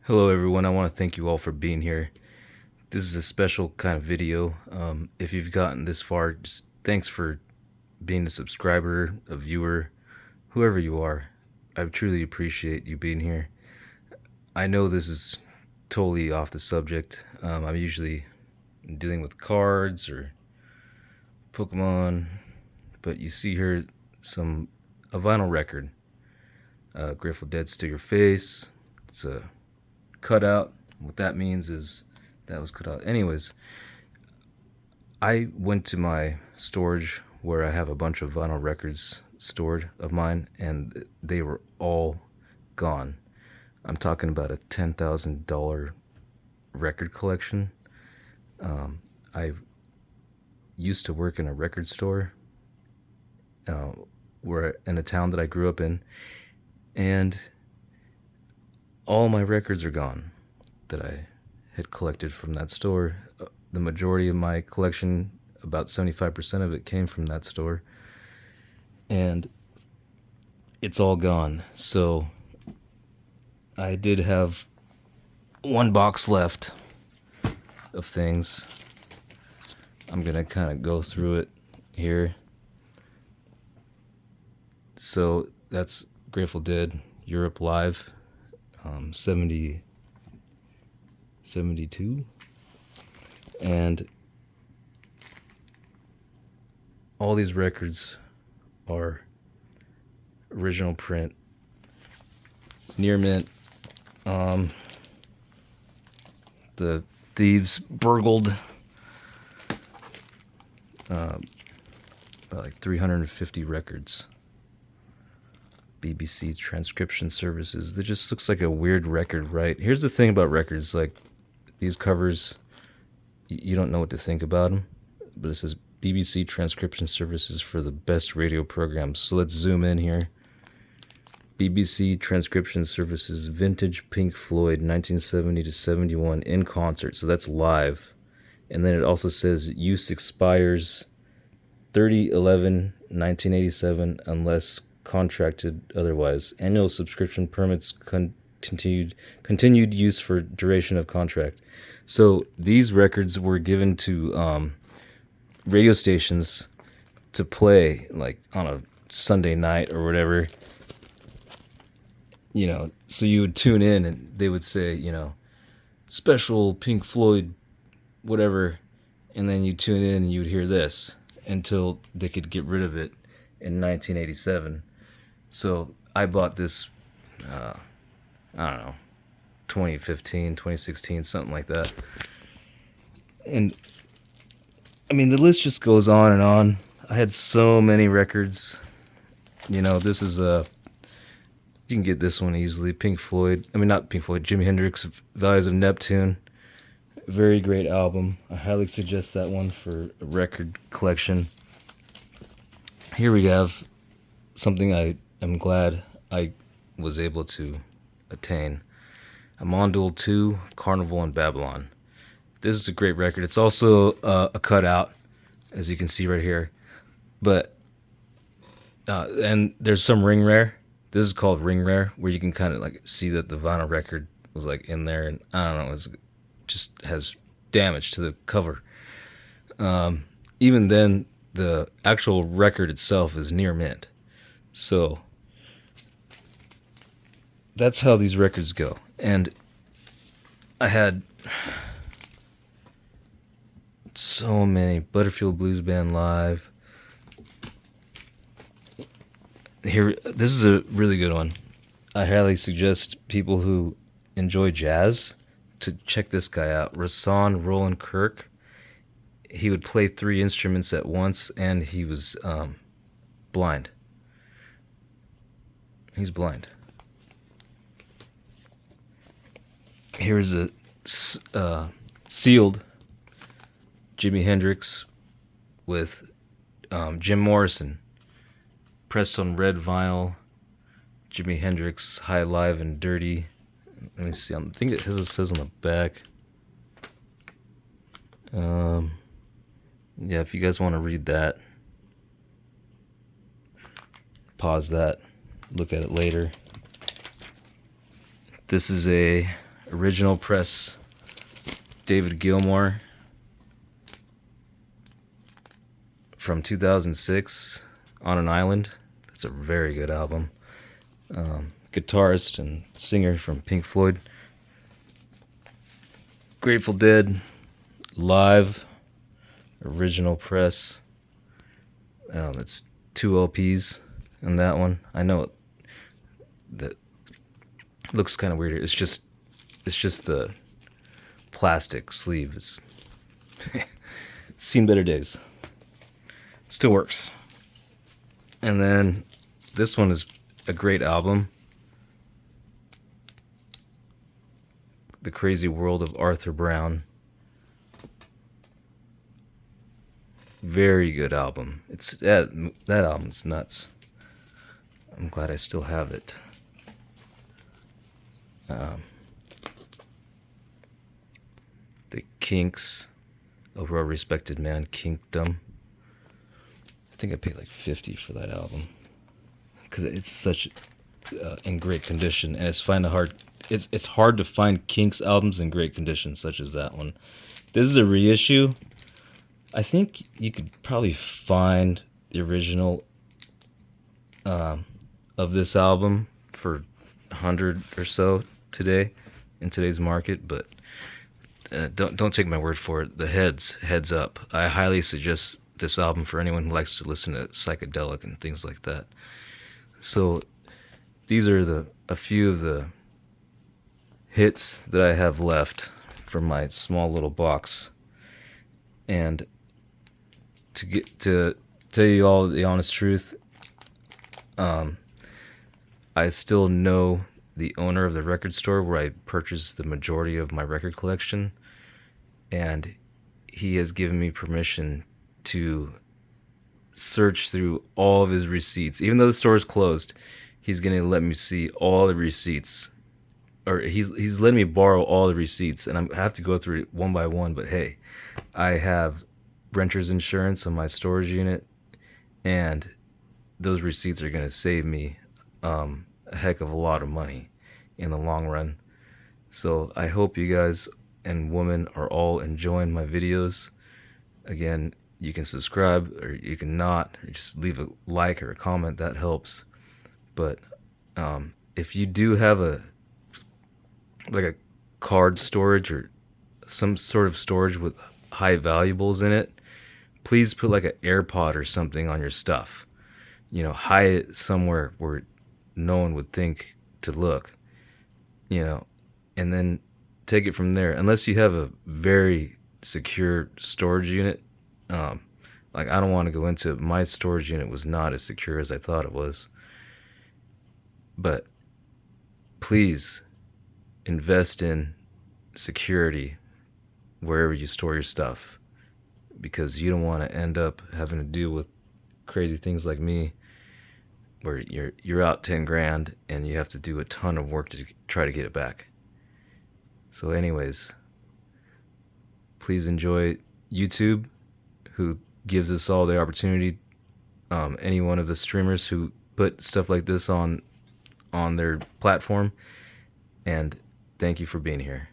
Hello everyone, I want to thank you all for being here. This is a special kind of video. If you've gotten this far, just thanks for being a subscriber, a viewer, whoever you are. I truly appreciate you being here. I know this is totally off the subject. I'm usually dealing with cards or Pokemon, but you see here a vinyl record. Grateful Dead Still Your Face. It's a cutout. What that means is that was cut out. Anyways, I went to my storage where I have a bunch of vinyl records stored of mine, and they were all gone. I'm talking about a $10,000 record collection. I used to work in a record store where in a town that I grew up in, and all my records are gone that I had collected from that store. The majority of my collection, about 75% of it, came from that store, and it's all gone. So I did have one box left of things. I'm gonna kind of go through it here. So that's Grateful Dead Europe Live, 72, and all these records are original print, near mint. The thieves burgled about like 350 records. BBC transcription services. That just looks like a weird record, right? Here's the thing about records, like these covers, you don't know what to think about them, but it says BBC transcription services for the best radio programs. So let's zoom in here. BBC transcription services, vintage Pink Floyd, 1970 to 71 in concert. So that's live. And then it also says use expires 30/11/1987 unless contracted otherwise. Annual subscription permits continued use for duration of contract. So these records were given to radio stations to play like on a Sunday night or whatever. So you would tune in and they would say, special Pink Floyd, whatever, and then you tune in and you would hear this until they could get rid of it in 1987. So I bought this, I don't know, 2015, 2016, something like that. And I mean, the list just goes on and on. I had so many records. This is you can get this one easily. Not Pink Floyd, Jimi Hendrix, Values of Neptune. Very great album. I highly suggest that one for a record collection. Here we have something I am glad I was able to attain. A Mondul 2, Carnival in Babylon. This is a great record. It's also a cutout, as you can see right here. But and there's some ring rare. This is called ring rare, where you can kind of like see that the vinyl record was like in there, and I don't know, it just has damage to the cover. Even then, the actual record itself is near mint. So that's how these records go. And I had so many. Butterfield Blues Band Live. Here, this is a really good one. I highly suggest people who enjoy jazz to check this guy out. Rahsaan Roland Kirk. He would play 3 instruments at once, and he was blind. He's blind. Here's a sealed Jimi Hendrix with Jim Morrison. Pressed on red vinyl. Jimi Hendrix, High, Live, and Dirty. Let me see. I think it says on the back. Yeah, if you guys want to read that, pause that, look at it later. This is a original press David Gilmour from 2006, On an Island. That's a very good album. Guitarist and singer from Pink Floyd. Grateful Dead, Live, original press. It's 2 LPs in that one. I know that looks kind of weird. It's just the plastic sleeve. It's seen better days. It still works. And then this one is a great album. The Crazy World of Arthur Brown. Very good album. It's that album's nuts. I'm glad I still have it. The Kinks, a well-respected man, Kinkdom. I think I paid like $50 for that album because it's such in great condition, and it's hard to find Kinks albums in great condition such as that one. This is a reissue. I think you could probably find the original of this album for $100 or so today in today's market, but don't take my word for it. The heads up. I highly suggest this album for anyone who likes to listen to psychedelic and things like that. So these are a few of the hits that I have left from my small little box. And to tell you all the honest truth, I still know the owner of the record store where I purchased the majority of my record collection, and he has given me permission to search through all of his receipts. Even though the store is closed, he's going to let me see all the receipts, or he's letting me borrow all the receipts, and I have to go through it one by one. But hey, I have renter's insurance on my storage unit, and those receipts are going to save me a heck of a lot of money in the long run. So I hope you guys and women are all enjoying my videos. Again, you can subscribe or you can not, or just leave a like or a comment. That helps. But if you do have a card storage or some sort of storage with high valuables in it, please put like an AirPod or something on your stuff. Hide it somewhere where no one would think to look, and then take it from there. Unless you have a very secure storage unit. I don't want to go into it. My storage unit was not as secure as I thought it was. But please invest in security wherever you store your stuff, because you don't want to end up having to deal with crazy things like me, where you're out 10 grand and you have to do a ton of work to try to get it back. So anyways, please enjoy YouTube, who gives us all the opportunity. Any one of the streamers who put stuff like this on their platform, and thank you for being here.